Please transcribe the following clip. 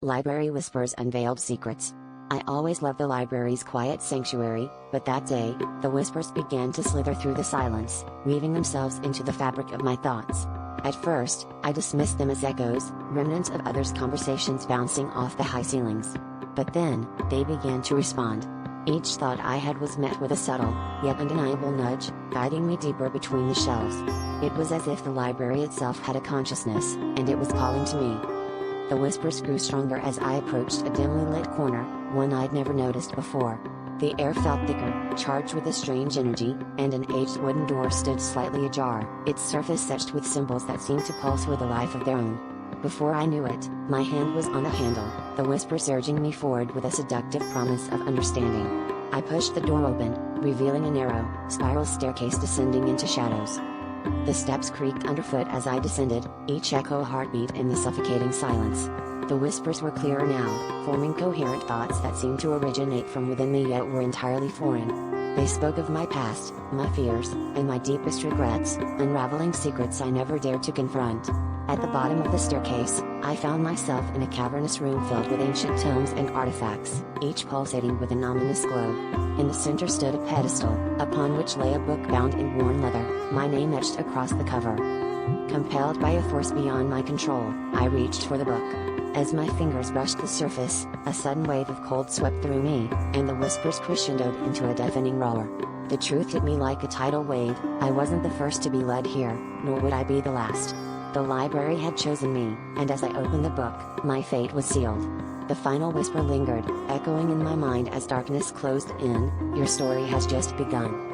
Library Whispers Unveiled Secrets. I always loved the library's quiet sanctuary, but that day, the whispers began to slither through the silence, weaving themselves into the fabric of my thoughts. At first, I dismissed them as echoes, remnants of others' conversations bouncing off the high ceilings. But then, they began to respond. Each thought I had was met with a subtle, yet undeniable nudge, guiding me deeper between the shelves. It was as if the library itself had a consciousness, and it was calling to me. The whispers grew stronger as I approached a dimly lit corner, one I'd never noticed before. The air felt thicker, charged with a strange energy, and an aged wooden door stood slightly ajar, its surface etched with symbols that seemed to pulse with a life of their own. Before I knew it, my hand was on the handle, the whispers urging me forward with a seductive promise of understanding. I pushed the door open, revealing a narrow, spiral staircase descending into shadows. The steps creaked underfoot as I descended, each echo a heartbeat in the suffocating silence. The whispers were clearer now, forming coherent thoughts that seemed to originate from within me yet were entirely foreign. They spoke of my past, my fears, and my deepest regrets, unraveling secrets I never dared to confront. At the bottom of the staircase, I found myself in a cavernous room filled with ancient tomes and artifacts, each pulsating with an ominous glow. In the center stood a pedestal, upon which lay a book bound in worn leather, my name etched across the cover. Compelled by a force beyond my control, I reached for the book. As my fingers brushed the surface, a sudden wave of cold swept through me, and the whispers crescendoed into a deafening roar. The truth hit me like a tidal wave, I wasn't the first to be led here, nor would I be the last. The library had chosen me, and as I opened the book, my fate was sealed. The final whisper lingered, echoing in my mind as darkness closed in, "Your story has just begun."